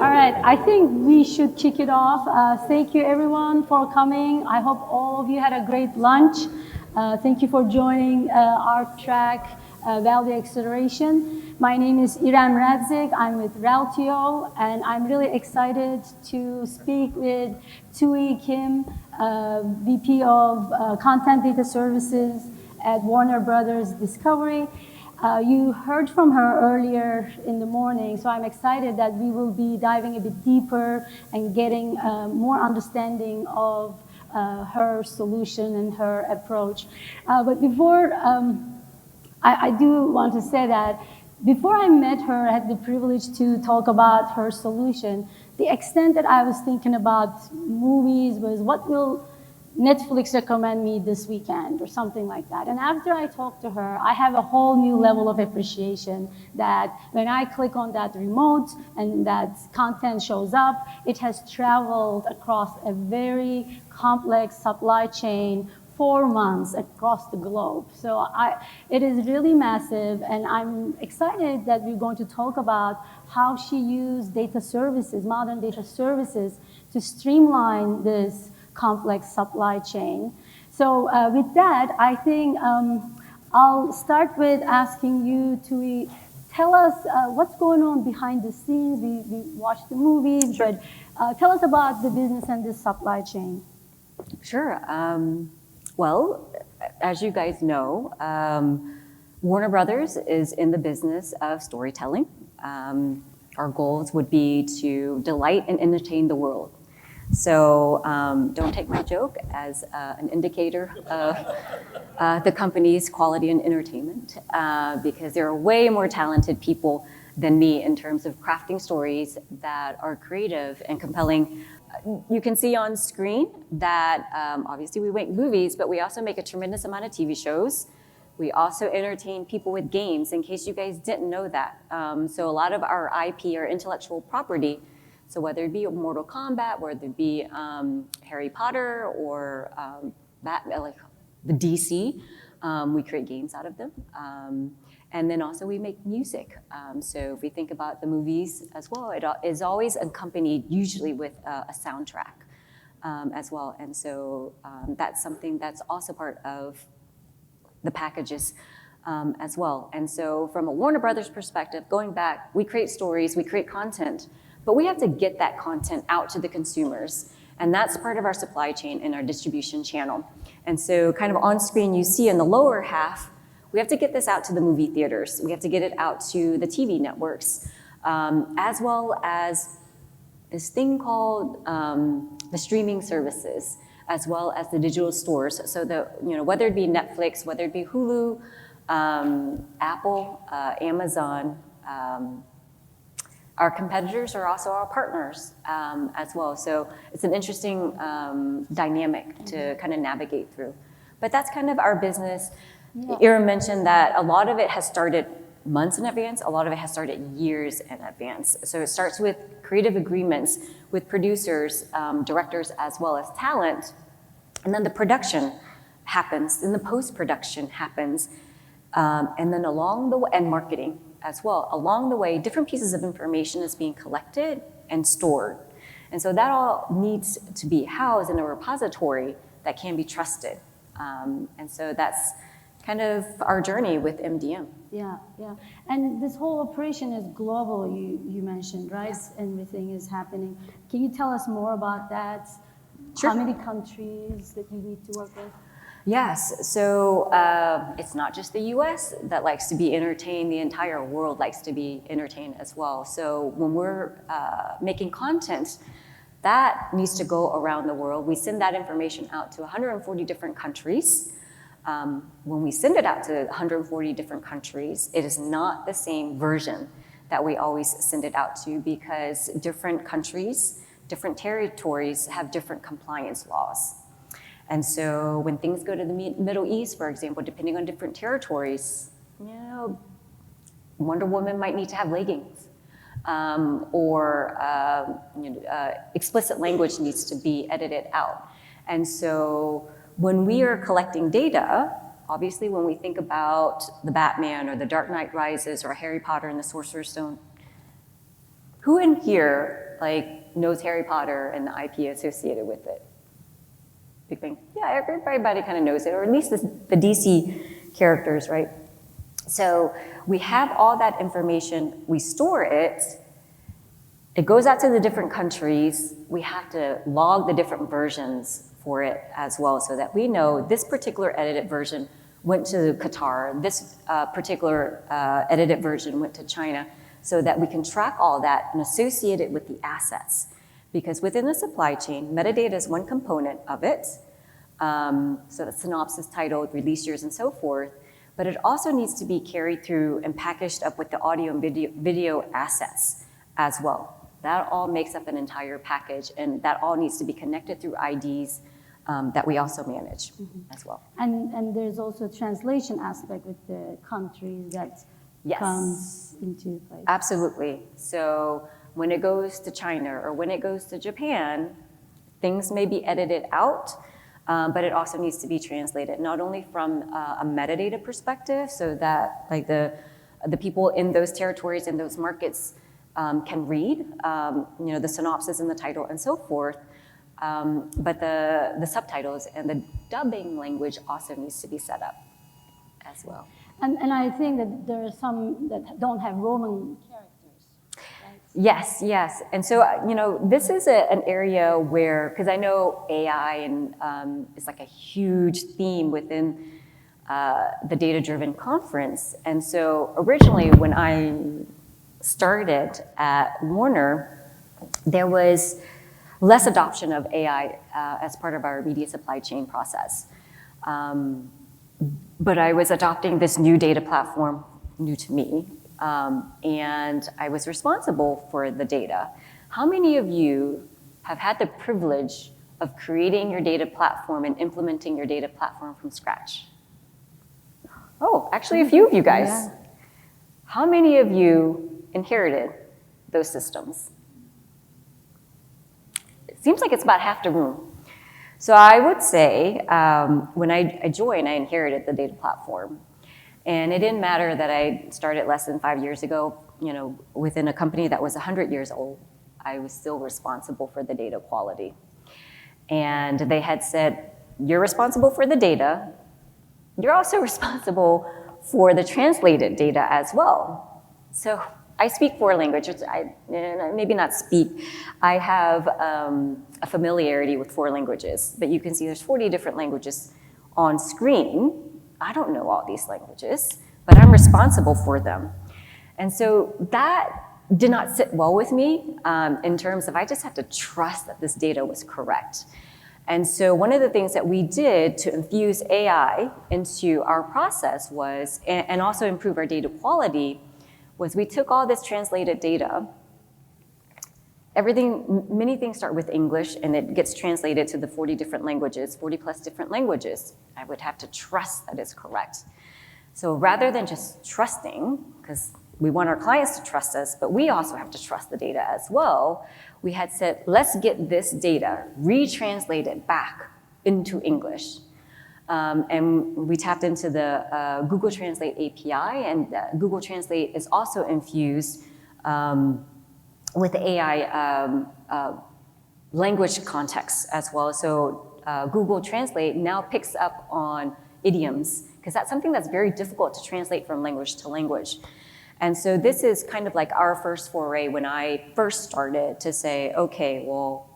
All right, I think we should kick it off. Thank you everyone for coming. I hope all of you had a great lunch. Thank you for joining our track, Value Acceleration. My name is Irem Radzik. I'm with Reltio, and I'm really excited to speak with Tui Kim, VP of Content Data Services at Warner Brothers Discovery. You heard from her earlier in the morning, so I'm excited that we will be diving a bit deeper and getting more understanding of her solution and her approach. But before, I do want to say that before I met her, I had the privilege to talk about her solution. The extent that I was thinking about movies was what will Netflix recommend me this weekend or something like that. And after I talked to her, I have a whole new level of appreciation that when I click on that remote and that content shows up, it has traveled across a very complex supply chain 4 months across the globe. So it is really massive, and I'm excited that we're going to talk about how she used data services, modern data services, to streamline this complex supply chain. So with that, I think I'll start with asking you to tell us what's going on behind the scenes. We watched the movies, but tell us about the business and the supply chain. Sure. Well, as you guys know, Warner Brothers is in the business of storytelling. Our goals would be to delight and entertain the world. So don't take my joke as an indicator of the company's quality and entertainment, because there are way more talented people than me in terms of crafting stories that are creative and compelling. You can see on screen that obviously we make movies, but we also make a tremendous amount of TV shows. We also entertain people with games, in case you guys didn't know that. So a lot of our IP, our intellectual property, so whether it be Mortal Kombat, whether it be Harry Potter or Batman, like the DC, we create games out of them. And then also we make music. So if we think about the movies as well, it is always accompanied usually with a soundtrack as well. And so that's something that's also part of the packages as well. And so from a Warner Brothers perspective, going back, we create stories, we create content, but we have to get that content out to the consumers. And that's part of our supply chain and our distribution channel. And so kind of on screen, you see in the lower half, we have to get this out to the movie theaters. We have to get it out to the TV networks, as well as this thing called the streaming services, as well as the digital stores. So whether it be Netflix, whether it be Hulu, Apple, Amazon, our competitors are also our partners as well. So it's an interesting dynamic to kind of navigate through. But that's kind of our business. Yeah. Ira mentioned that a lot of it has started months in advance, a lot of it has started years in advance. So it starts with creative agreements with producers, directors, as well as talent. And then the production happens, then the post-production happens, and then along the way, and marketing as well. Along the way, different pieces of information is being collected and stored. And so that all needs to be housed in a repository that can be trusted. And so that's kind of our journey with MDM. Yeah. And this whole operation is global, you mentioned, right? Yes. Everything is happening. Can you tell us more about that? Sure. How many countries that you need to work with? Yes, so it's not just the US that likes to be entertained, the entire world likes to be entertained as well. So when we're making content, that needs to go around the world. We send that information out to 140 different countries. When we send it out to 140 different countries, it is not the same version that we always send it out to, because different countries, different territories have different compliance laws. And so when things go to the Middle East, for example, depending on different territories, Wonder Woman might need to have leggings, or explicit language needs to be edited out. And so when we are collecting data, obviously when we think about the Batman or the Dark Knight Rises or Harry Potter and the Sorcerer's Stone, who in here like knows Harry Potter and the IP associated with it? Big Bang. Yeah, everybody kind of knows it, or at least the DC characters, right? So we have all that information, we store it, it goes out to the different countries, we have to log the different versions for it as well so that we know this particular edited version went to Qatar, this particular edited version went to China, so that we can track all that and associate it with the assets. Because within the supply chain, metadata is one component of it, so the synopsis, title, release years, and so forth, but it also needs to be carried through and packaged up with the audio and video assets as well. That all makes up an entire package, and that all needs to be connected through IDs that we also manage as well. And there's also a translation aspect with the countries that comes into play. Absolutely. So when it goes to China or when it goes to Japan, things may be edited out, but it also needs to be translated, not only from a metadata perspective, so that like the people in those territories and those markets can read, the synopsis and the title and so forth, but the subtitles and the dubbing language also needs to be set up as well. And I think that there are some that don't have Roman characters, right? Yes. And so, this is an area where, because I know AI and is like a huge theme within the Data-Driven Conference. And so originally when I started at Warner, there was less adoption of AI as part of our media supply chain process. But I was adopting this new data platform, new to me, and I was responsible for the data. How many of you have had the privilege of creating your data platform and implementing your data platform from scratch? Oh, actually a few of you guys. Yeah. How many of you inherited those systems? It seems like it's about half the room. So I would say when I joined, I inherited the data platform. And it didn't matter that I started less than 5 years ago, within a company that was 100 years old, I was still responsible for the data quality. And they had said, you're responsible for the data, you're also responsible for the translated data as well. So I speak 4 languages. Maybe not speak. I have a familiarity with 4 languages, but you can see there's 40 different languages on screen. I don't know all these languages, but I'm responsible for them. And so that did not sit well with me in terms of I just had to trust that this data was correct. And so one of the things that we did to infuse AI into our process was, and also improve our data quality, was we took all this translated data, many things start with English and it gets translated to the 40 different languages, 40 plus different languages. I would have to trust that it's correct. So rather than just trusting, because we want our clients to trust us, but we also have to trust the data as well, we had said, let's get this data retranslated back into English. And we tapped into the Google Translate API, and Google Translate is also infused with AI language context as well. So Google Translate now picks up on idioms, because that's something that's very difficult to translate from language to language. And so this is kind of like our first foray when I first started to say, okay, well,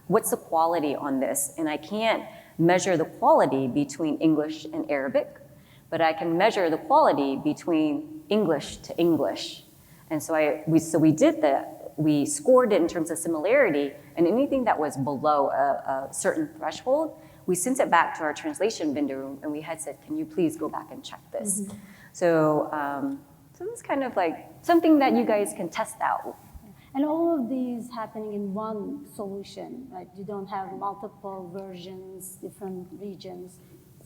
what's the quality on this? And I can't measure the quality between English and Arabic, but I can measure the quality between English to English. And so we did that. We scored it in terms of similarity, and anything that was below a certain threshold, we sent it back to our translation vendor, and we had said, can you please go back and check this? Mm-hmm. So it's kind of like something that you guys can test out. And all of these happening in one solution, right? You don't have multiple versions, different regions,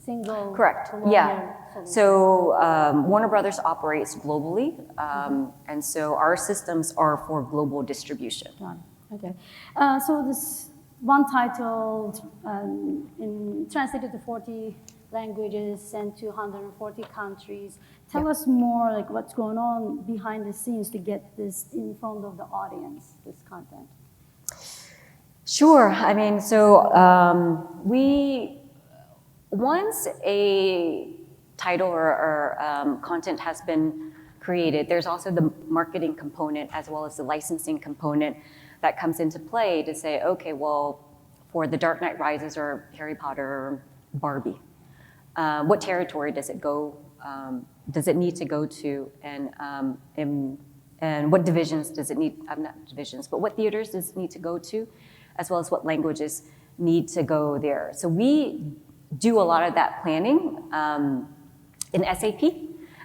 single. Correct. Yeah. Solution. So Warner Brothers operates globally, and so our systems are for global distribution. Okay. So this one title translated to 40 languages, sent to 140 countries. Tell us more, like what's going on behind the scenes to get this in front of the audience, this content. Sure. I mean, so once a title or content has been created, there's also the marketing component as well as the licensing component that comes into play to say, okay, well, for The Dark Knight Rises or Harry Potter or Barbie, what territory does it go? Does it need to go to, and what divisions does it need? Not divisions, but what theaters does it need to go to, as well as what languages need to go there. So we do a lot of that planning in SAP,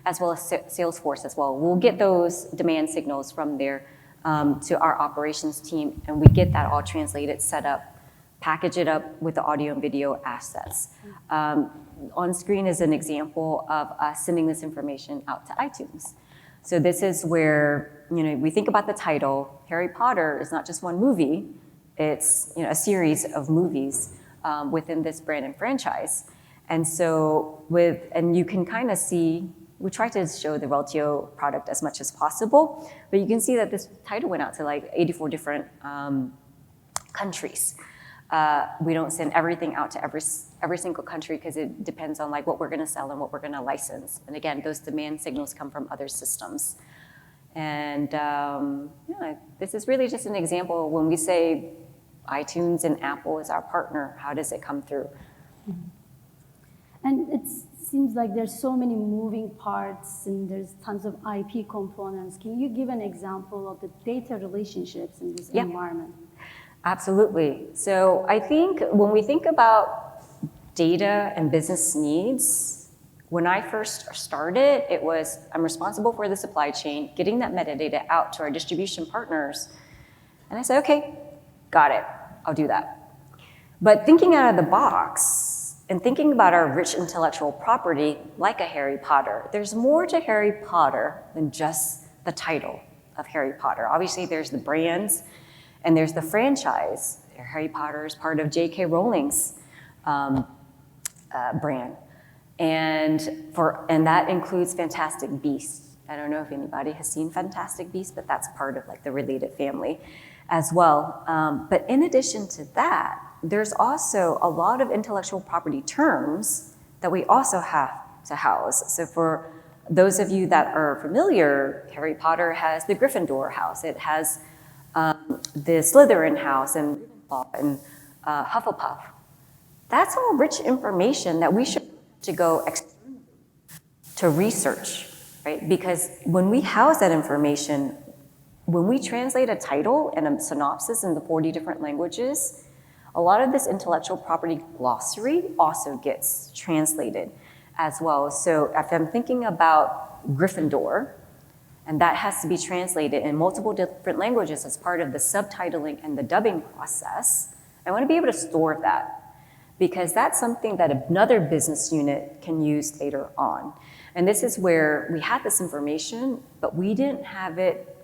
as well as Salesforce as well. We'll get those demand signals from there to our operations team, and we get that all translated, set up, package it up with the audio and video assets. On screen is an example of us sending this information out to iTunes. So this is where, we think about the title. Harry Potter is not just one movie, it's a series of movies within this brand and franchise. And so and you can kind of see, we try to show the Reltio product as much as possible, but you can see that this title went out to like 84 different countries. We don't send everything out to every single country because it depends on like what we're going to sell and what we're going to license. And again, those demand signals come from other systems. And this is really just an example when we say iTunes and Apple is our partner, how does it come through? And it seems like there's so many moving parts and there's tons of IP components. Can you give an example of the data relationships in this environment? Absolutely. So I think when we think about data and business needs, when I first started, it was I'm responsible for the supply chain, getting that metadata out to our distribution partners. And I said, okay, got it, I'll do that. But thinking out of the box and thinking about our rich intellectual property, like a Harry Potter, there's more to Harry Potter than just the title of Harry Potter. Obviously, there's the brands, and there's the franchise. Harry Potter is part of J.K. Rowling's brand. And that includes Fantastic Beasts. I don't know if anybody has seen Fantastic Beasts, but that's part of like the related family as well. But in addition to that, there's also a lot of intellectual property terms that we also have to house. So for those of you that are familiar, Harry Potter has the Gryffindor house. It has the Slytherin house and Hufflepuff. That's all rich information that we should to go externally to research, right? Because when we house that information, when we translate a title and a synopsis in the 40 different languages, a lot of this intellectual property glossary also gets translated as well. So if I'm thinking about Gryffindor, and that has to be translated in multiple different languages as part of the subtitling and the dubbing process, I want to be able to store that because that's something that another business unit can use later on. And this is where we had this information, but we didn't have it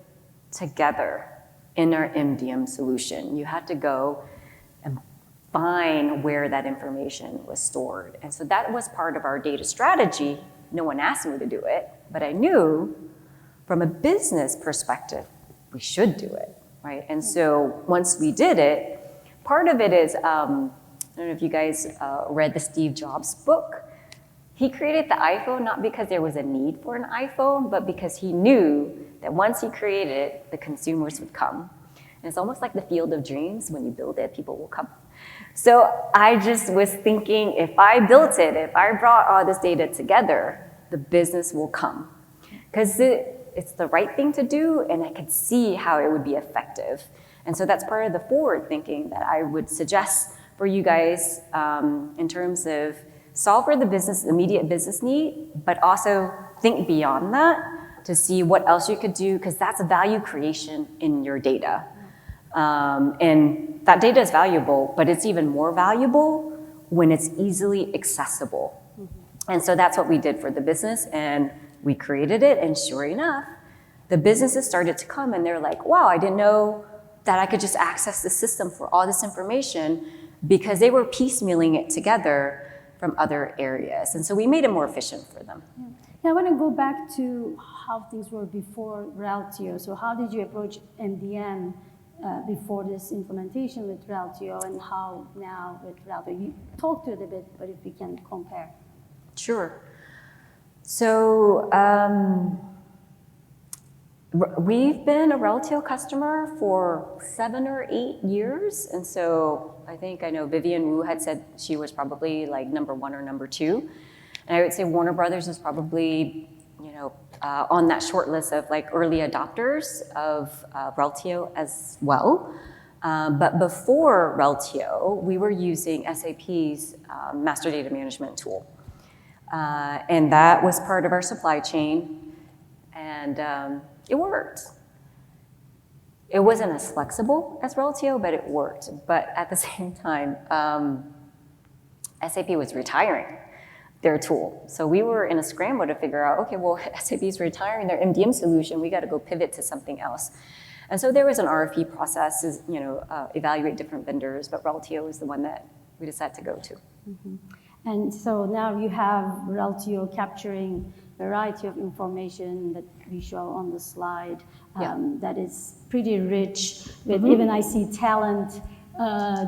together in our MDM solution. You had to go and find where that information was stored. And so that was part of our data strategy. No one asked me to do it, but I knew from a business perspective, we should do it, right? And so once we did it, part of it is, I don't know if you guys read the Steve Jobs book. He created the iPhone not because there was a need for an iPhone, but because he knew that once he created it, the consumers would come. And it's almost like the field of dreams. When you build it, people will come. So I just was thinking, if I built it, if I brought all this data together, the business will come. Because it's the right thing to do, and I could see how it would be effective. And so that's part of the forward thinking that I would suggest for you guys in terms of solve for the immediate business need, but also think beyond that to see what else you could do, because that's value creation in your data. And that data is valuable, but it's even more valuable when it's easily accessible. And so that's what we did for the business, and we created it, and sure enough, the businesses started to come, and they're like, wow, I didn't know that I could just access the system for all this information, because they were piecemealing it together from other areas. And so we made it more efficient for them. Yeah, I want to go back to how things were before Reltio. So how did you approach MDM before this implementation with Reltio, and how now with Reltio? You talked to it a bit, but if we can compare. Sure. So we've been a Reltio customer for 7 or 8 years. And so I know Vivian Wu had said she was probably like number 1 or number 2. And I would say Warner Brothers is probably, on that short list of like early adopters of Reltio as well. But before Reltio, we were using SAP's master data management tool. And that was part of our supply chain. And it worked. It wasn't as flexible as Reltio, but it worked. But at the same time, SAP was retiring their tool. So we were in a scramble to figure out, okay, well, SAP is retiring their MDM solution. We got to go pivot to something else. And so there was an RFP process, evaluate different vendors, but Reltio is the one that we decided to go to. Mm-hmm. And so now you have Reltio capturing a variety of information that we show on the slide that is pretty rich with even I see talent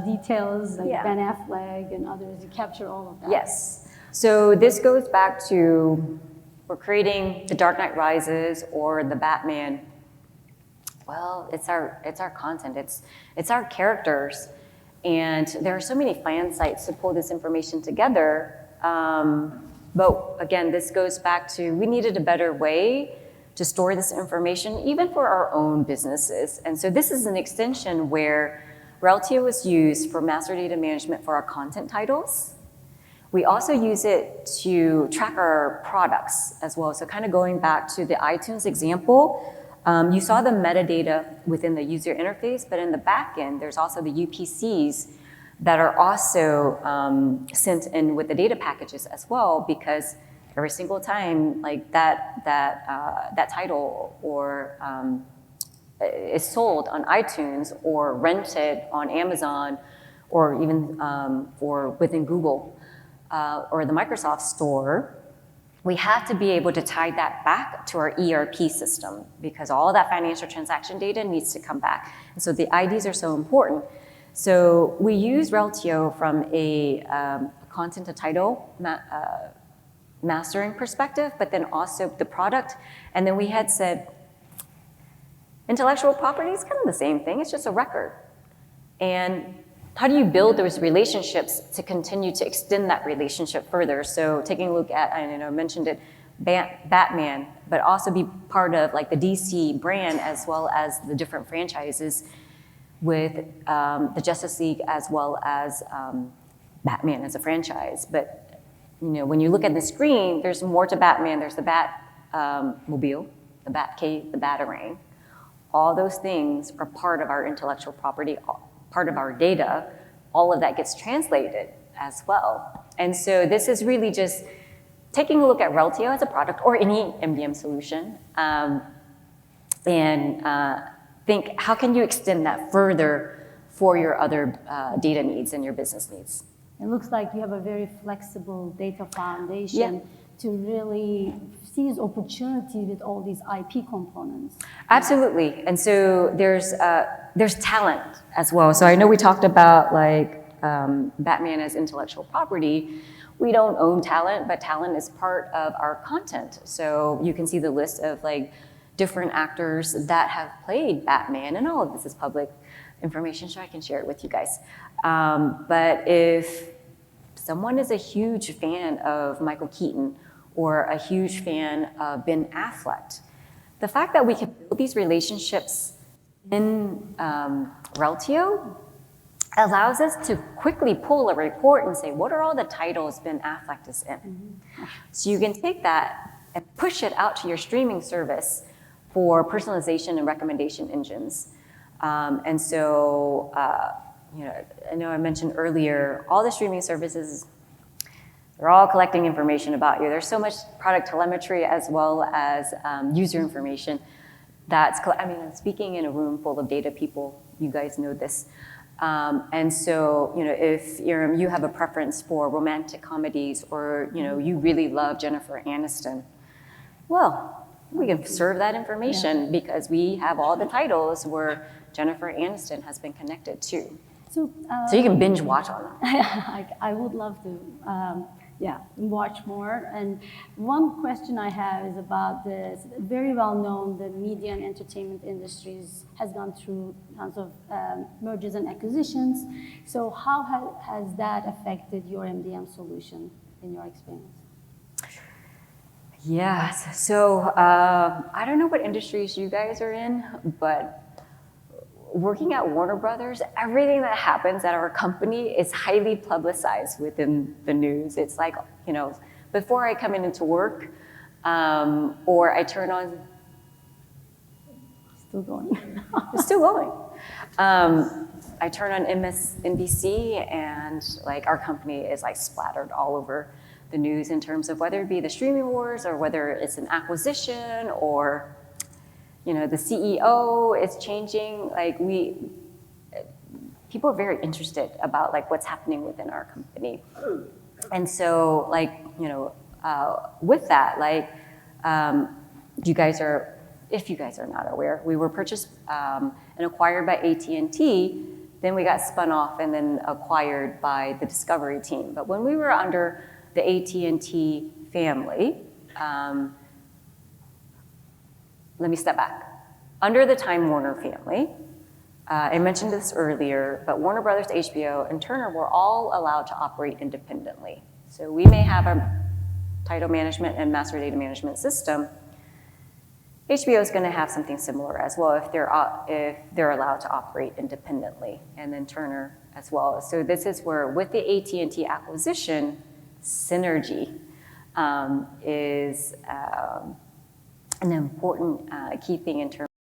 details like Ben Affleck and others. You capture all of that. Yes. So this goes back to, we're creating The Dark Knight Rises or the Batman. Well, it's our content. It's our characters. And there are so many fan sites to pull this information together. But again, this goes back to, we needed a better way to store this information, even for our own businesses. And so this is an extension where Reltio is used for master data management for our content titles. We also use it to track our products as well. So kind of going back to the iTunes example, you saw the metadata within the user interface, but in the back end, there's also the UPCs that are also sent in with the data packages as well, because every single time like that title or is sold on iTunes or rented on Amazon or even or within Google or the Microsoft Store, we have to be able to tie that back to our ERP system because all that financial transaction data needs to come back. And so the IDs are so important. So we use Reltio from a content to title mastering perspective, but then also the product. And then we had said, intellectual property is kind of the same thing, it's just a record. And how do you build those relationships to continue to extend that relationship further? So taking a look at, I mentioned it, Batman, but also be part of like the DC brand as well as the different franchises with the Justice League as well as Batman as a franchise. But when you look at the screen, there's more to Batman. There's the Batmobile, the Batcave, the Batarang. All those things are part of our intellectual property, part of our data. All of that gets translated as well. And so this is really just taking a look at Reltio as a product or any MDM solution and think, how can you extend that further for your other data needs and your business needs? It looks like you have a very flexible data foundation to really seize opportunity with all these IP components. Absolutely, and so there's talent as well. So I know we talked about like Batman as intellectual property. We don't own talent, but talent is part of our content. So you can see the list of like different actors that have played Batman, and all of this is public information, so I can share it with you guys. But if someone is a huge fan of Michael Keaton or a huge fan of Ben Affleck, the fact that we can build these relationships in Reltio allows us to quickly pull a report and say, what are all the titles Ben Affleck is in? Mm-hmm. So you can take that and push it out to your streaming service for personalization and recommendation engines. And so, I know I mentioned earlier, all the streaming services, they're all collecting information about you. There's so much product telemetry as well as user information I'm speaking in a room full of data people, you guys know this. And so, if you have a preference for romantic comedies, or you really love Jennifer Aniston, well, we can serve that information because we have all the titles where Jennifer Aniston has been connected to. So you can binge watch on them. I would love to, watch more. And one question I have is about this very well known, the media and entertainment industries has gone through tons of mergers and acquisitions. So how has that affected your MDM solution in your experience? Yes. So I don't know what industries you guys are in, but working at Warner Brothers, everything that happens at our company is highly publicized within the news. It's like, before I come into work, or I turn on. Still going. It's still going. I turn on MSNBC, and like our company is like splattered all over the news in terms of whether it be the streaming wars, or whether it's an acquisition, or the CEO is changing. Like people are very interested about like what's happening within our company. And so with that, if you guys are not aware, we were purchased and acquired by AT&T, then we got spun off and then acquired by the Discovery team. But when we were under the AT&T family, let me step back. Under the Time Warner family, I mentioned this earlier, but Warner Brothers, HBO, and Turner were all allowed to operate independently. So we may have a title management and master data management system. HBO is going to have something similar as well if they're allowed to operate independently, and then Turner as well. So this is where, with the AT&T acquisition, synergy is an important key thing in terms